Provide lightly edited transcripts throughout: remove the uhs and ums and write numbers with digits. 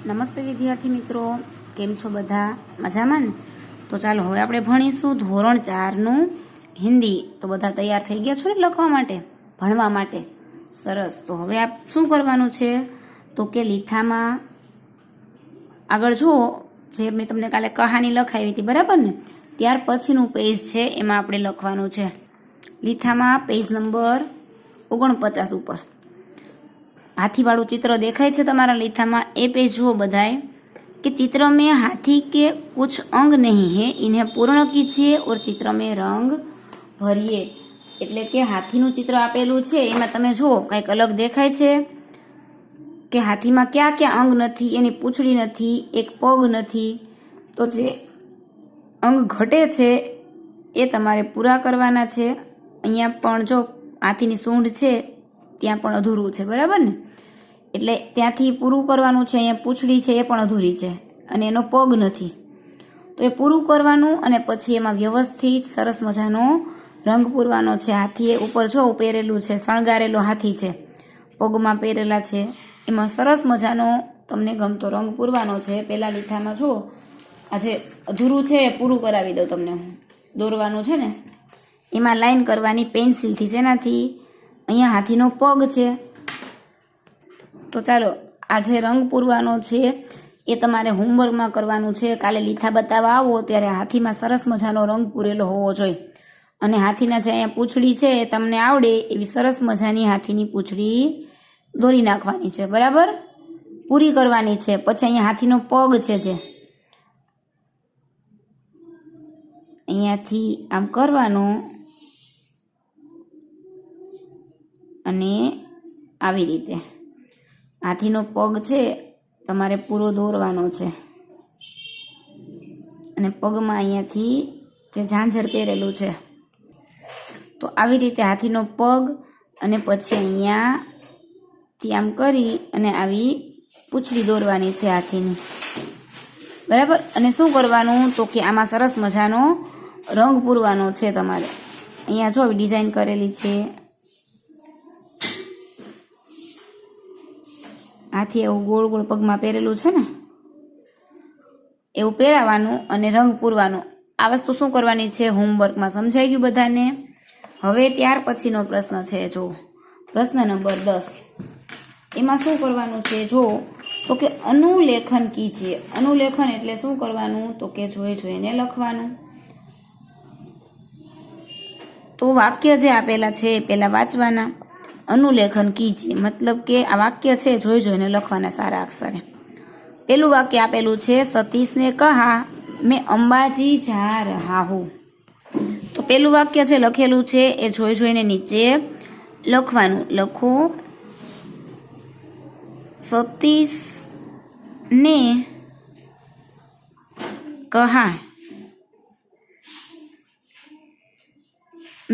નમસ્તે વિદ્યાર્થી મિત્રો, કેમ છો બધા? મજામાં ને? તો ચાલો હવે આપણે ભણીશું ધોરણ 4નું હિન્દી. તો બધા તૈયાર થઈ ગયા છો ને લખવા માટે, ભણવા માટે? સરસ. તો હવે આપ શું કરવાનું છે તો કે લીથામાં આગળ જુઓ, જે મેં તમને કાલે કહાની લખાવી હતી બરાબર ને, ત્યાર પછીનું પેજ છે એમાં આપણે લખવાનું છે. લીથામાં પેજ નંબર 49 ઉપર हाथीवाड़ू चित्र देखाय छे तमारा लीथामां, ए पेज जुओ बधाए कि चित्र में हाथी के कुछ अंग नहीं है, इन्हें पूर्ण कीजिए और चित्र में रंग भरिए. एटले के हाथीनुं चित्र आपेलुं छे एमां तमे जुओ कंईक अलग देखाय छे के हाथीमां क्या क्या अंग नथी, एनी पूंछड़ी नथी, एक पग नथी. तो जे अंग घटे छे ए तमारे पूरा करवाना छे. अहींया पण जो हाथीनी सूंढ छे ત્યાં પણ અધૂરું છે બરાબર ને, એટલે ત્યાંથી પૂરું કરવાનું છે. અહીંયા પૂંછડી છે એ પણ અધૂરી છે અને એનો પગ નથી, તો એ પૂરું કરવાનું અને પછી એમાં વ્યવસ્થિત સરસ મજાનો રંગ પૂરવાનો છે. હાથીએ ઉપર જો પહેરેલું છે, શણગારેલો હાથી છે, પગમાં પહેરેલા છે, એમાં સરસ મજાનો તમને ગમતો રંગ પૂરવાનો છે. પહેલા લીથામાં જો આ જે અધૂરું છે એ પૂરું કરાવી દઉં તમને. દોરવાનું છે ને એમાં લાઈન કરવાની પેન્સિલથી. શેનાથી? અહીંયા હાથીનો પગ છે. તો ચાલો આ જે રંગ પૂરવાનો છે એ તમારે હોમવર્કમાં કરવાનું છે. કાલે લીથા બતાવવા આવો ત્યારે હાથીમાં સરસ મજાનો રંગ પૂરેલો હોવો જોઈએ. અને હાથીના જે અહીંયા પૂંછડી છે એ તમને આવડે એવી સરસ મજાની હાથીની પૂંછડી દોરી નાખવાની છે બરાબર, પૂરી કરવાની છે. પછી અહીંયા હાથીનો પગ છે જે અહીંયાથી આમ કરવાનો અને આવી રીતે હાથીનો પગ છે તમારે પૂરો દોરવાનો છે. અને પગમાં અહીંયાથી જે ઝાંઝર પહેરેલું છે તો આવી રીતે હાથીનો પગ અને પછી અહીંયાથી આમ કરી અને આવી પૂંછડી દોરવાની છે હાથીની બરાબર. અને શું કરવાનું તો કે આમાં સરસ મજાનો રંગ પૂરવાનો છે તમારે. અહીંયા જો ડિઝાઇન કરેલી છે, હાથી એવું ગોળ ગોળ પગમાં પહેરેલું છે ને એવું પહેરાવાનું અને રંગ પૂરવાનો. આ વસ્તુ શું કરવાની છે હોમવર્કમાં. સમજાઈ ગયું બધાને? હવે ત્યાર પછીનો પ્રશ્ન છે, જો પ્રશ્ન નંબર 10. એમાં શું કરવાનું છે જો તો કે અનુલેખન કીજીએ. અનુલેખન એટલે શું કરવાનું તો કે જોઈ જોઈને લખવાનું. તો વાક્ય જે આપેલા છે એ પહેલા વાંચવાના. અનુલેખન કીજીએ મતલબ કે આ વાક્ય છે જોઈ જોઈને લખવાના સારા અક્ષરે. પેલું વાક્ય આપેલું છે, સતીશને કહા મેં અંબાજી જા રહા હું. તો પેલું વાક્ય છે લખેલું છે એ જોઈ જોઈને નીચે લખવાનું. લખો સતીશને કહા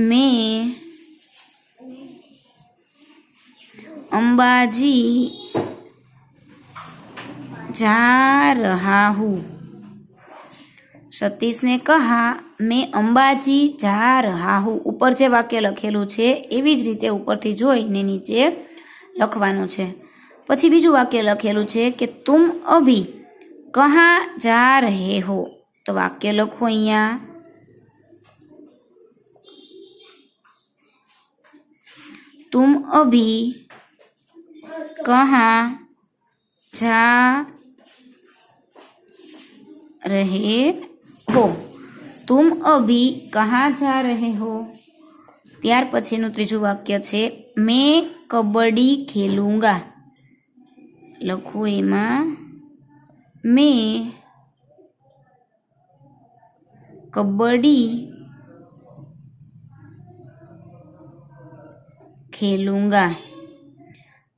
મેં अंबाजी जा रहा हूँ. सतीश ने कहा मैं अंबाजी जा रहा हूँ. ऊपर जे वाक्य लखेलू छे एवी ज रीते उपरथी जोईने नीचे लखवानुं छे. पछी बीजुं वाक्य लखेलू छे कि तुम अभी कहाँ जा रहे हो. तो वाक्य लखो अहींया. तुम अभी कहाँ जा रहे हो. तुम अभी कहाँ जा रहे हो. ત્યાર પછીનું ત્રીજું વાક્ય છે, मैं कबड्डी खेलूंगा. લખો એમાં मैं कबड्डी खेलूंगा.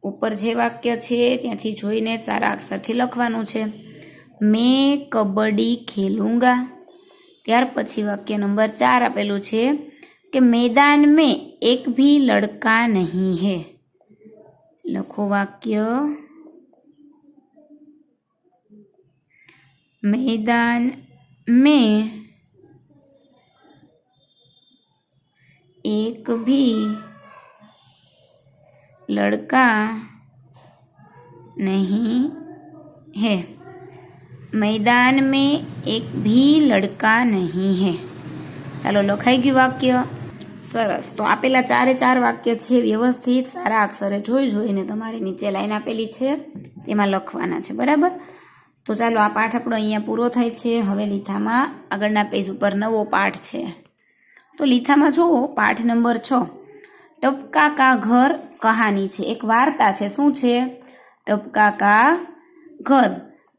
ઉપર જે વાક્ય છે ત્યાંથી જોઈને સારા અક્ષરથી લખવાનું છે, મેં કબડ્ડી ખેલુંગા. ત્યાર પછી વાક્ય નંબર 4 આપેલું છે કે मैदान में एक भी लड़का नहीं है. લખો વાક્ય मैदान में एक भी लड़का नहीं है, मैदान में एक भी लड़का नहीं है। ચાલો લખાઈ ગયું વાક્ય. સરસ. તો આપેલા 4 વાક્ય છે વ્યવસ્થિત સારા અક્ષરે જોઈને તમારે નીચે લાઈન આપેલી છે તેમાં લખવાના છે, બરાબર. તો ચાલો આ પાઠ આપણો અહીંયા પૂરો થાય છે. હવે લીથામાં આગળના પેજ ઉપર નવો પાઠ છે. તો લીથામાં જુઓ પાઠ નંબર 6, ટપકા કા ઘર કહાની છે, એક વાર્તા છે. શું છે? ટપકા કા ઘર,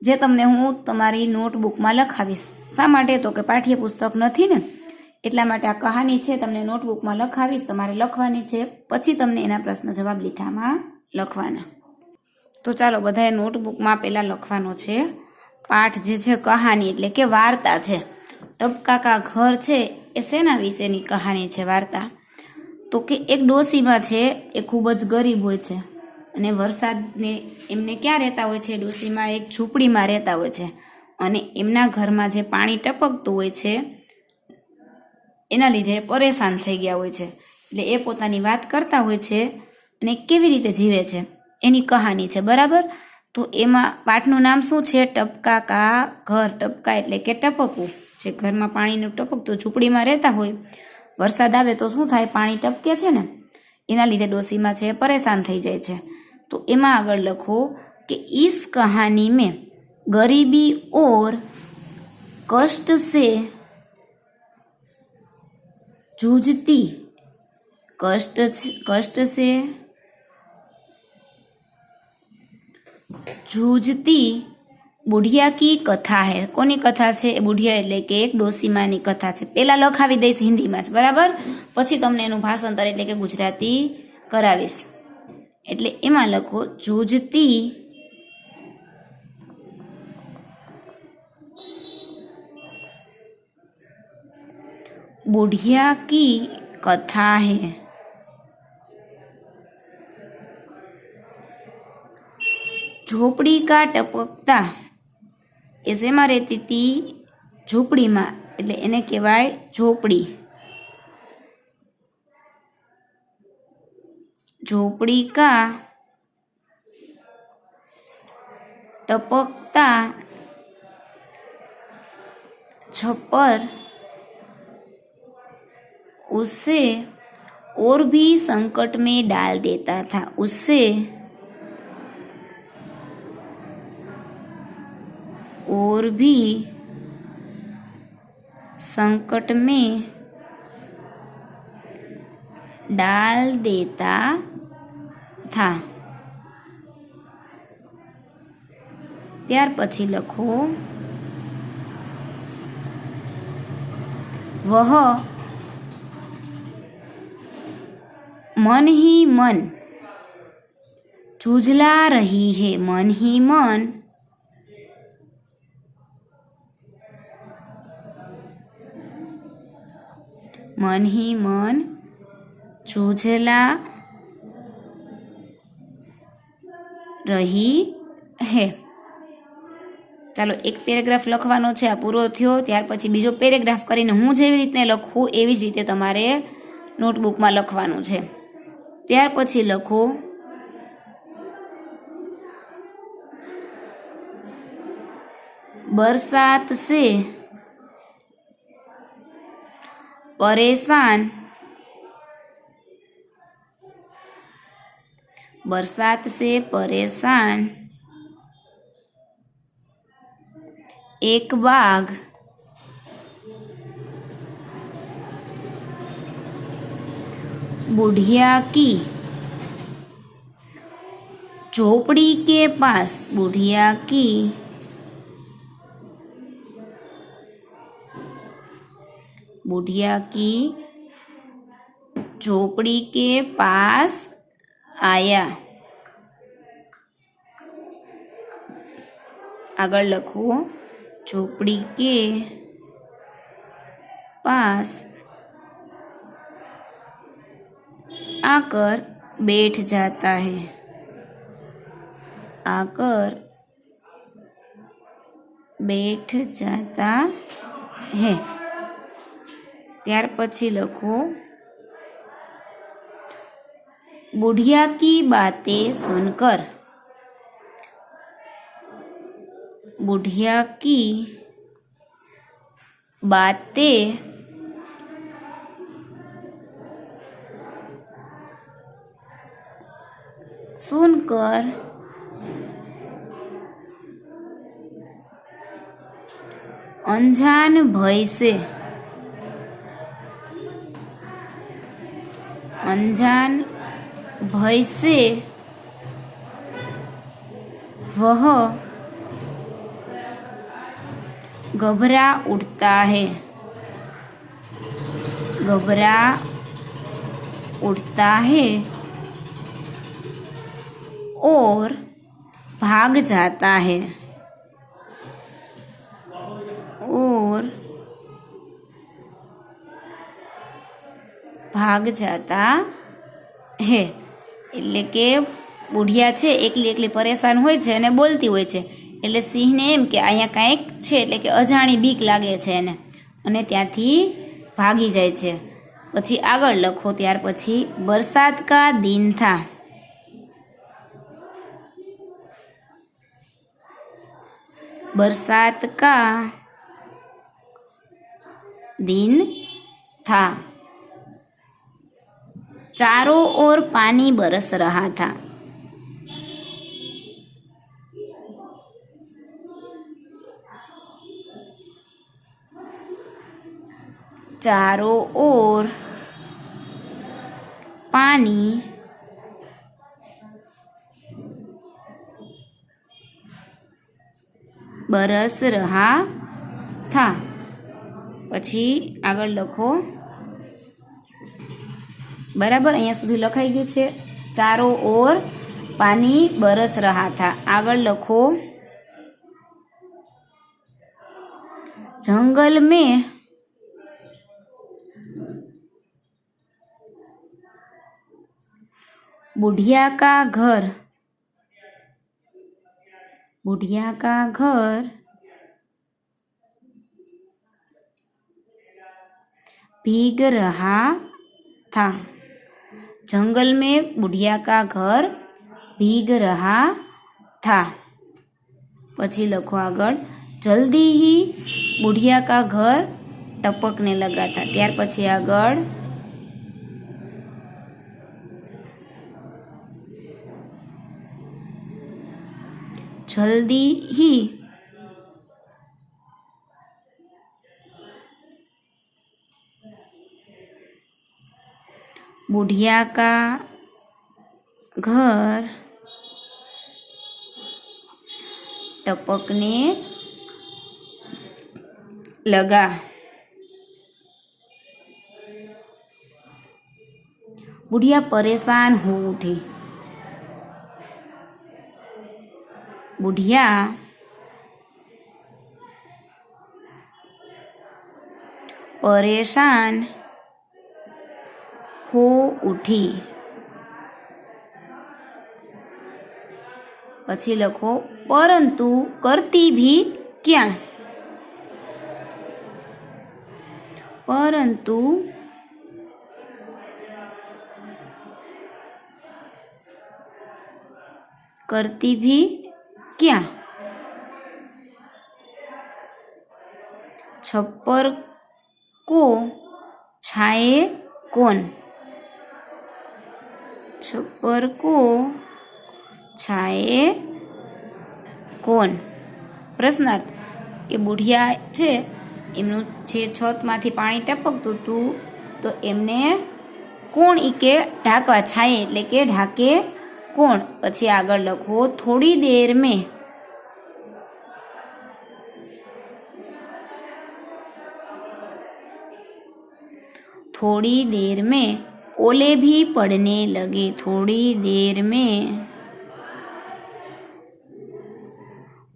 જે તમને હું તમારી નોટબુકમાં લખાવીશ. શા માટે? તો કે પાઠ્યપુસ્તક નથી ને, એટલા માટે આ કહાની છે તમને નોટબુકમાં લખાવીશ, તમારે લખવાની છે. પછી તમને એના પ્રશ્ન જવાબ લીથામાં લખવાના. તો ચાલો બધાએ નોટબુકમાં પહેલાં લખવાનો છે પાઠ જે છે કહાની એટલે કે વાર્તા છે. ટપકા કા ઘર છે એ શેના વિશેની કહાની છે, વાર્તા? તો કે એક ડોશીમાં છે એ ખૂબ જ ગરીબ હોય છે અને વરસાદને એમને ક્યાં રહેતા હોય છે? ડોશીમાં એક ઝૂંપડીમાં રહેતા હોય છે અને એમના ઘરમાં જે પાણી ટપકતું હોય છે એના લીધે પરેશાન થઈ ગયા હોય છે. એટલે એ પોતાની વાત કરતા હોય છે અને કેવી રીતે જીવે છે એની કહાની છે, બરાબર. તો એમાં પાઠનું નામ શું છે? ટપકા કા ઘર. ટપકા એટલે કે ટપકવું, જે ઘરમાં પાણીનું ટપકતું, ઝૂંપડીમાં રહેતા હોય, વરસાદ આવે તો શું થાય? પાણી ટપકે છે ને, એના લીધે ડોશીમાં છે પરેશાન થઈ જાય છે. તો એમાં આગળ લખો કે इस कहानी में गरीबी और कष्ट से जूझती बुढ़िया की कथा है. कोनी कथा છે? એ બુઢિયા એટલે કે એક ડોશીમાની કથા છે. પહેલા લખાવી દઈશ હિન્દીમાં જ, બરાબર. પછી તમને એનું ભાષાંતર એટલે કે ગુજરાતી કરાવીશ. એટલે એમાં લખો જૂજતી बुढ़िया की कथा है. झोपड़ी का टपकता એ શેમાં રહેતી હતી? ઝૂંપડીમાં, એટલે એને કહેવાય ઝોપડી. झोपड़ी का टपकता छप्पर उसे और भी संकट में डाल देता था. उससे और भी संकट में डाल देता था. ત્યાર પછી લખો वह मन ही मन झुझला रही है. मन ही मन झुझला રહી હે. ચાલો એક પેરેગ્રાફ લખવાનો છે, આ પૂરો થયો. ત્યાર પછી બીજો પેરેગ્રાફ કરીને હું જેવી રીતે લખું એવી જ રીતે તમારે નોટબુકમાં લખવાનું છે. ત્યાર પછી લખો बरसात से परेशान एक बाघ बुढ़िया की झोपड़ी के पास बुढ़िया की झोपड़ी के पास आया. आगर लखो झोपड़ी के पास आकर बैठ जाता है. ત્યાર પછી લખો बुढ़िया की बातें सुनकर बुढ़िया की बातें सुनकर अनजान भय से वह घबरा उठता है और भाग जाता है એટલે કે બુઢિયા છે એકલી પરેશાન હોય છે અને બોલતી હોય છે એટલે સિંહને એમ કે અહીંયા કાંઈક છે એટલે કે અજાણી બીક લાગે છે એને અને ત્યાંથી ભાગી જાય છે। પછી આગળ લખો ત્યાર પછી બરસાત કા दिन था। बरसात का दिन था। चारों ओर पानी बरस रहा था। चारों ओर पानी बरस रहा था। પછી આગળ લખો बराबर अहीं सुधी लखाई गयुं छे। चारों ओर पानी बरस रहा था। आगळ लखो जंगल में बुढ़िया का घर भीग रहा था। जंगल में बुढ़िया का घर भीग रहा था। પછી લખો આગળ जल्दी ही बुढ़िया का घर टपकने लगा था। ત્યાર પછી આગળ जल्दी ही बुढ़िया का घर टपकने लगा। बुढ़िया परेशान हो उठी। बुढ़िया परेशान हो उठी। પછી લખો परंतु करती भी क्या। परंतु करती भी क्या। छप्पर को छाए कौन। छप्पर को छाए कौन। प्रश्नार्थ के बुढ़िया छे एमनु छे छतमांथी पाणी टपकतुं हतुं तो एमने कोण ई के ढांकवा छाए एटले के ढाके कोण। पछी आगळ लखो थोड़ी देर में ओले भी पड़ने लगे। थोड़ी देर में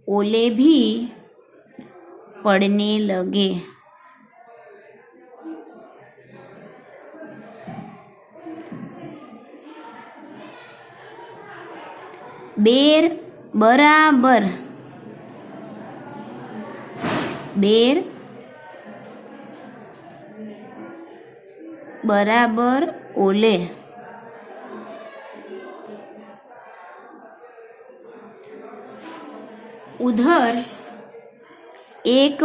ओले भी पड़ने लगे। बेर बराबर ओले। उधर एक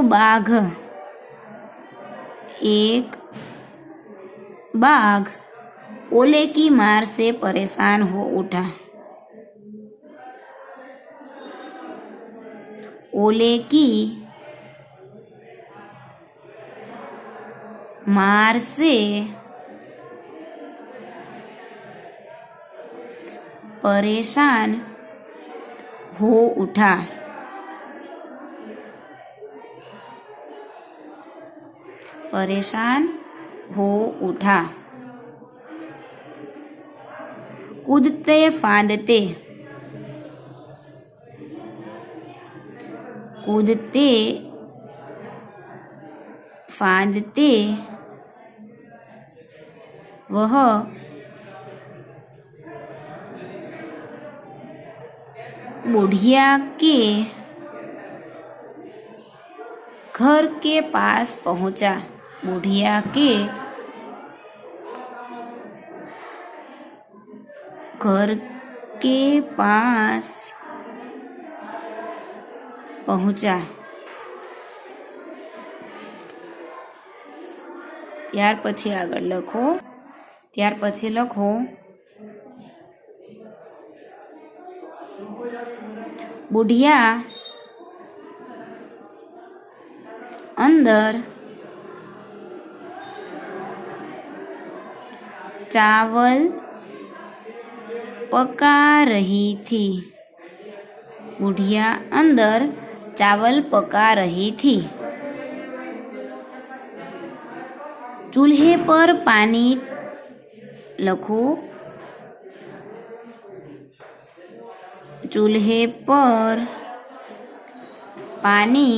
बाघ ओले की मार से परेशान हो उठा। ओले की मार से परेशान हो उठा। परेशान हो उठा। कूदते फांदते वह बुढ़िया के घर के पास पहुंचा। बुढ़िया के घर के पास पहुंचा। ત્યાર પછી આગળ લખો। बुढ़िया अंदर चावल पका रही थी। बुढ़िया अंदर चावल पका रही थी। चूल्हे पर पानी लखो। चूल्हे पर पानी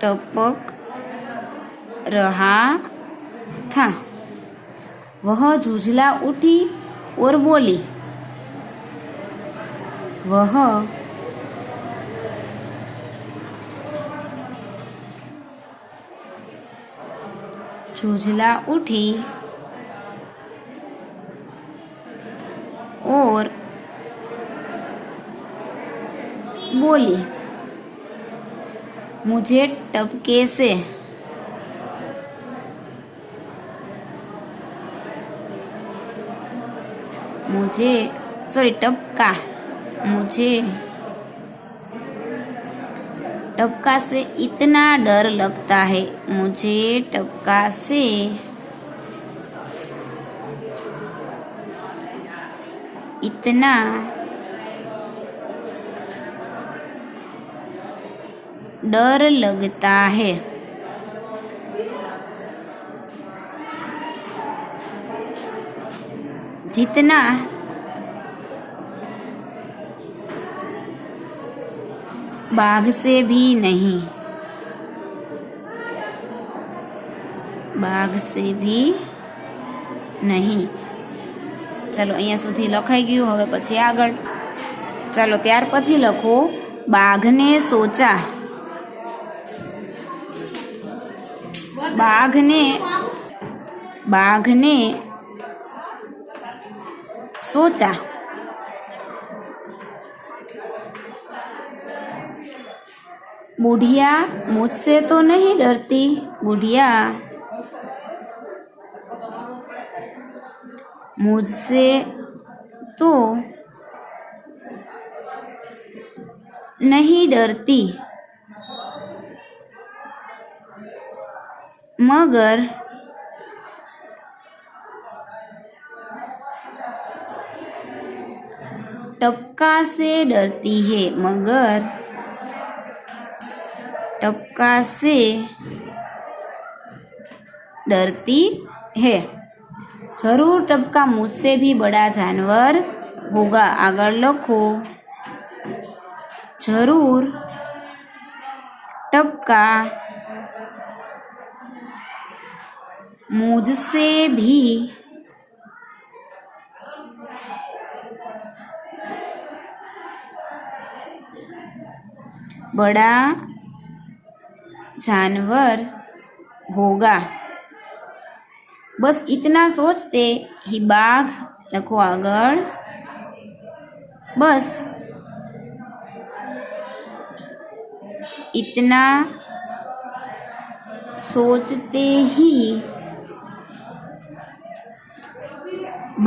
टपक रहा था। वह झुझला उठी और बोली। वह झुझला उठी और बोली, मुझे टपके से टपका से इतना डर लगता है। मुझे टपका से इतना डर लगता है। जितना बाघ से भी नहीं। बाघ से भी नहीं। चलो અહીંયા સુધી લખાઈ ગયું। હવે પછી આગળ ચાલો ત્યાર પછી લખો બાઘને સોચા। બાઘને सोचा। बुढ़िया मुझसे तो नहीं डरती। बुढ़िया मुझसे तो नहीं डरती, मगर टपका से डरती है। मगर टपका से डरती है। जरूर टपका मुझसे भी बड़ा जानवर होगा। आगर लखो जरूर टपका मुझसे भी बड़ा जानवर होगा। बस इतना सोचते ही बाघ લખો આગળ બસ इतना सोचते ही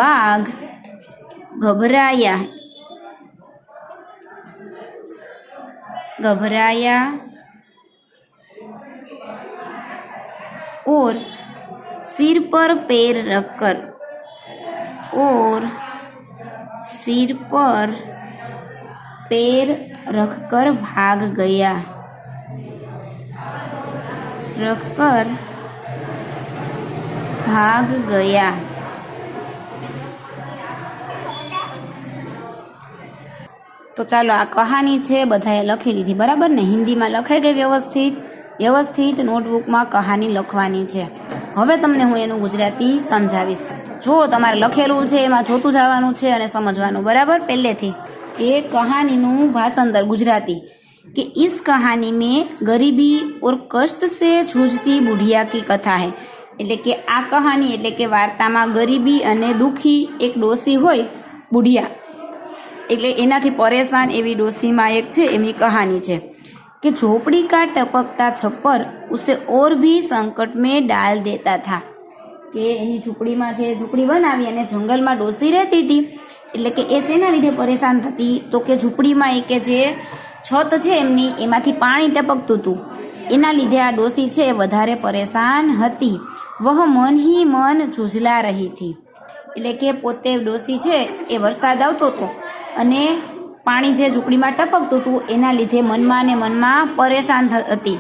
बाघ घबराया और सिर पर पैर रखकर भाग गया તો ચાલો આ કહાની છે બધાએ લખી લીધી બરાબર ને, હિન્દીમાં લખાઈ ગઈ વ્યવસ્થિત નોટબુકમાં કહાની લખવાની છે. હવે તમને હું એનું ગુજરાતી સમજાવીશ. જો તમારે લખેલું છે એમાં જોતું જવાનું છે અને સમજવાનું બરાબર પહેલેથી. કે કહાનીનું ભાષાંતર ગુજરાતી कि इस कहानी में गरीबी और कष्ट से जूझती बुढ़िया की कथा है. એટલે કે આ કહાની એટલે કે વાર્તામાં ગરીબી અને દુખી એક ડોસી હોય બુઢિયા, એટલે એનાથી પરેશાન એવી ડોસીમાં એક છે એમની કહાની છે કે झोपड़ी का टपकता छप्पर उसे और भी संकट में डाल देता था. કે એની ઝૂંપડીમાં જે ઝૂંપડી બનાવી અને જંગલમાં ડોસી રહેતી હતી, એટલે કે એ શેના લીધે પરેશાન થતી તો કે ઝૂંપડીમાં એ કે જે છત છે એમની એમાંથી પાણી ટપકતું હતું, એના લીધે આ ડોસી છે વધારે પરેશાન હતી. વહ મન હી મન ઝૂઝલા રહી હતી, એટલે કે પોતે ડોસી છે એ વરસાદ આવતો હતો અને પાણી જે ઝૂંપડીમાં ટપકતું હતું એના લીધે મનમાં ને મનમાં પરેશાન હતી.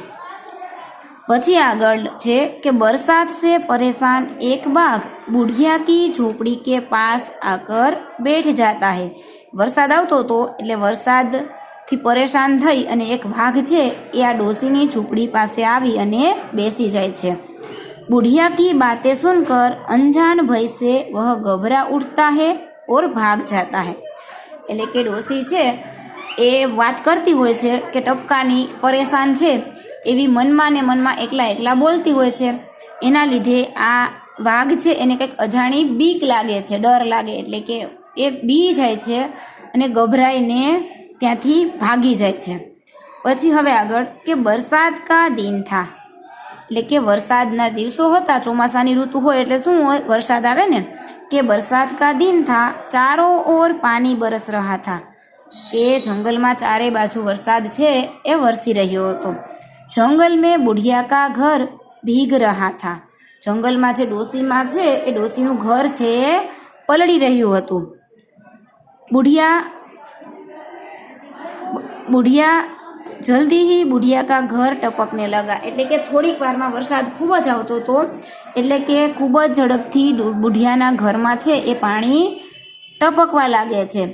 પછી આગળ છે કે બરસાત से परेशान एक बाघ बुढ़िया की झोपड़ी के पास आकर बैठ जाता है. વરસાદ આવતો હતો એટલે વરસાદથી પરેશાન થઈ અને એક વાઘ છે એ આ ડોસીની ઝૂંપડી પાસે આવી અને બેસી જાય છે. बुढ़िया की बातें सुनकर अनजान भय से वह घबरा उठता है और भाग जाता है. એટલે કે ડોસી છે એ વાત કરતી હોય છે કે ટપકાની પરેશાન છે એવી મનમાં ને મનમાં એકલા બોલતી હોય છે. એના લીધે આ વાઘ છે એને કંઈક અજાણી બીક લાગે છે, ડર લાગે, એટલે કે એ બી જાય છે અને ગભરાઈને ત્યાંથી ભાગી જાય છે. પછી હવે આગળ કે બરસાત કા દિન થા, એટલે કે વરસાદના દિવસો હતા, ચોમાસાની ઋતુ હોય એટલે શું હોય વરસાદ આવે ને, કે બરસાત કા દિન થા ચારો ઓર પાણી બરસ રહા થા, કે જંગલમાં ચારે બાજુ વરસાદ છે એ વરસી રહ્યો હતો. જંગલ में बुढ़िया का घर भीग रहा था, જંગલમાં જે ડોસીમાં છે એ ડોસીનું ઘર છે એ પલળી રહ્યું હતું. बुढ़िया जल्दी ही बुढ़िया का घर टपकने लगा, એટલે કે થોડીક વારમાં વરસાદ ખૂબ જ આવતો હતો, એટલે કે ખૂબ જ ઝડપથી બુઢિયાના ઘરમાં છે એ પાણી ટપકવા લાગે છે.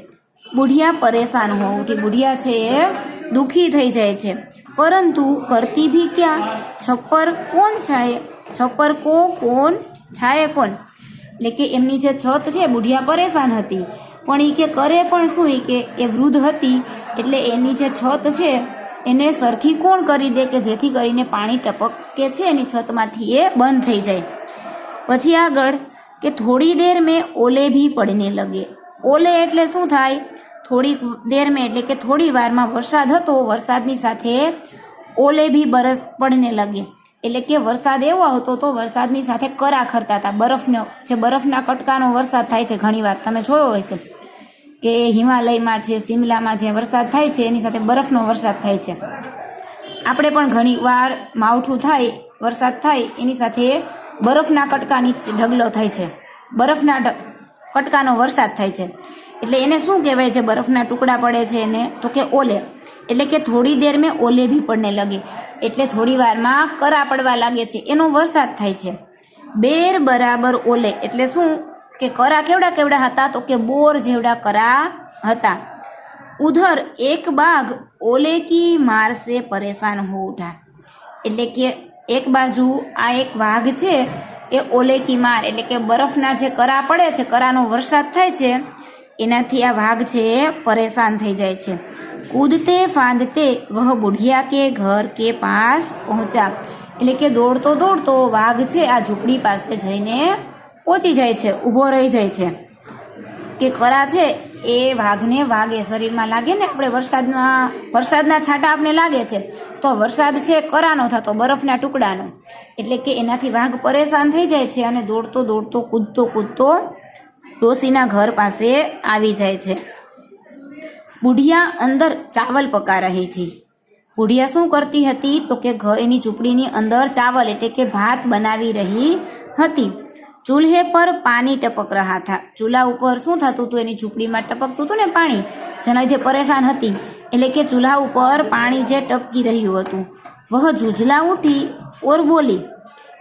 બુઢિયા પરેશાન હો ઉઠી, બુઢિયા છે એ દુખી થઈ જાય છે. પરંતુ કરતી भी क्या, छप्पर को कौन छाए कौन, એટલે કે એમની જે છત છે બુઢિયા પરેશાન હતી પણ એ કે કરે પણ શું, કે એ વૃદ્ધ હતી એટલે એની જે છત છે એને સરખી કોણ કરી દે કે જેથી કરીને પાણી ટપકે છે એની છતમાંથી એ બંધ થઈ જાય. પછી આગળ કે થોડી દેર મેં ઓલે ભી પડને લગે. ઓલે એટલે શું થાય, થોડીક દેર મેં એટલે કે થોડી વારમાં વરસાદ હતો, વરસાદની સાથે ઓલે ભી બરસ પડને લગે, એટલે કે વરસાદ એવો આવતો તો વરસાદની સાથે કરા ખરતા હતા. બરફના કટકાનો વરસાદ થાય છે ઘણી વાર તમે જોયો હશે કે હિમાલયમાં છે, શિમલામાં જે વરસાદ થાય છે એની સાથે બરફનો વરસાદ થાય છે. આપણે પણ ઘણી વાર માવઠું થાય, વરસાદ થાય એની સાથે બરફના કટકાની ઢગલો થાય છે, બરફના કટકાનો વરસાદ થાય છે. એટલે એને શું કહેવાય છે, બરફના ટુકડા પડે છે એને તો કે ઓલે, એટલે કે થોડી દેર મેં ઓલે ભી પડને લગે, એટલે થોડી વારમાં કરા પડવા લાગે છે એનો વરસાદ થાય છે. બેર બરાબર ઓલે એટલે શું કે કરા કેવડા હતા તો કે બોર જેવડા કરા હતા. ઉધર એક બાઘ ઓલે કી માર સે પરેશાન હો ઉઠા, એટલે કે એક બાજુ આ એક વાઘ છે એ ઓલે કી માર એટલે કે બરફના જે કરા પડે છે, કરાનો વરસાદ થાય છે એનાથી આ વાઘ છે એ પરેશાન થઈ જાય છે. કૂદતે ફાંદતે વહ બુઢિયા કે ઘર કે પાસ પહોંચા, એટલે કે દોડતો વાઘ છે આ ઝૂંપડી પાસે જઈને પહોંચી જાય છે, ઊભો રહી જાય છે. કે કરા છે એ વાઘને વાગે, શરીરમાં લાગે ને, આપણે વરસાદના છાંટા આપણે લાગે છે તો વરસાદ છે કરાનો થતો, બરફના ટુકડાનો, એટલે કે એનાથી વાઘ પરેશાન થઈ જાય છે અને દોડતો દોડતો કૂદતો ડોસીના ઘર પાસે આવી જાય છે। બુઢિયા અંદર ચાવલ પકા રહી थी। બુઢિયા શું કરતી હતી તો કે એની ઝૂંપડીની અંદર ચાવલ એટલે કે ભાત બનાવી રહી હતી। ચૂલ્હે પર પાણી ટપક રહા था। ચૂલા ઉપર શું થતું હતું, એની ઝૂંપડીમાં ટપકતું હતું ને પાણી, જેના લીધે પરેશાન હતી, એટલે કે ચૂલા ઉપર પાણી જે ટપકી રહ્યું હતું। વહ ઝૂઝલા ઉઠી ઓર બોલી,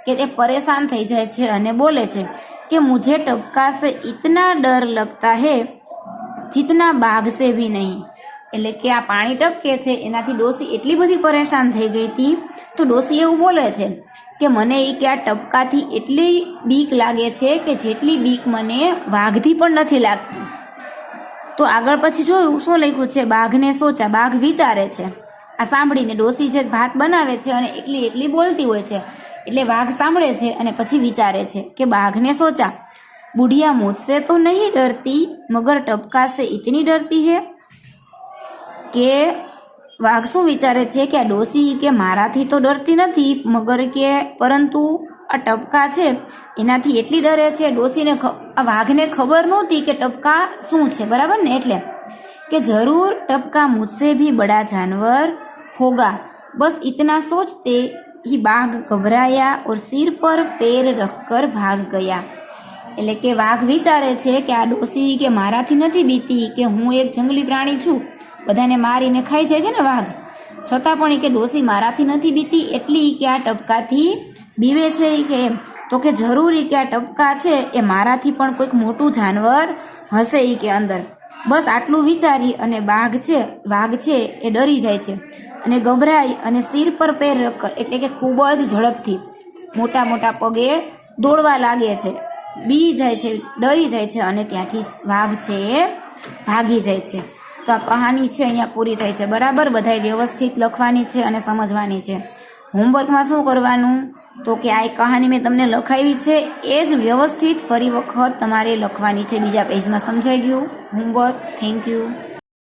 કે તે પરેશાન થઈ જાય છે અને બોલે છે કે મુझे टपका से इतना डर लगता है जितना बाघ से भी नहीं। એટલે કે આ પાણી ટપકે છે એનાથી ડોસી એટલી બધી પરેશાન થઈ ગઈ હતી તો ડોસી એવું બોલે છે કે મને કે આ ટપકાથી એટલી બીક લાગે છે કે જેટલી બીક મને વાઘથી પણ નથી લાગતી। તો આગળ પછી જોયું શું લખ્યું છે, બાઘને સોચા, બાઘ વિચારે છે। આ સાંભળીને ડોસી જે ભાત બનાવે છે અને એકલી બોલતી હોય છે એટલે વાઘ સાંભળે છે અને પછી વિચારે છે કે બાઘને સોચા, बुढ़िया मुझसे तो नहीं डरती मगर टपका से इतनी डरती है। કે વાઘ શું વિચારે છે કે આ ડોસી કે મારાથી તો ડરતી નથી મગર કે પરંતુ આ ટપકા છે એનાથી એટલી ડરે છે। ડોસીને આ વાઘને ખબર નહોતી કે ટપકા શું છે, બરાબર ને, એટલે કે જરૂર टपका मुझसे भी बड़ा जानवर होगा, बस इतना सोचते ही बाघ घबराया और सिर पर पैर रखकर भाग गया। એટલે કે વાઘ વિચારે છે કે આ ડોસી કે મારાથી નથી બીતી, કે હું એક જંગલી પ્રાણી છું, બધાને મારીને ખાઈ જાય છે ને વાઘ, છતાં પણ કે ડોસી મારાથી નથી બીતી એટલી કે આ ટપકાથી બીવે છે કે એમ, તો કે જરૂરી કે આ ટપકા છે એ મારાથી પણ કોઈક મોટું જાનવર હશે કે અંદર। બસ આટલું વિચારી અને વાઘ છે એ ડરી જાય છે અને ગભરાઈ અને સિર પર પેર રખકર એટલે કે ખૂબ જ ઝડપથી મોટા પગે દોડવા લાગે છે, બી જાય છે, ડરી જાય છે અને ત્યાંથી વાઘ છે એ ભાગી જાય છે। તો આ કહાની છે અહીંયા પૂરી થઈ છે, બરાબર। બધાએ વ્યવસ્થિત લખવાની છે અને સમજવાની છે। હોમવર્કમાં શું કરવાનું તો કે આ કહાની મેં તમને લખાવી છે એ જ વ્યવસ્થિત ફરી વખત તમારે લખવાની છે, બીજા પેજમાં સમજાઈ ગયું હોમવર્ક। Thank you.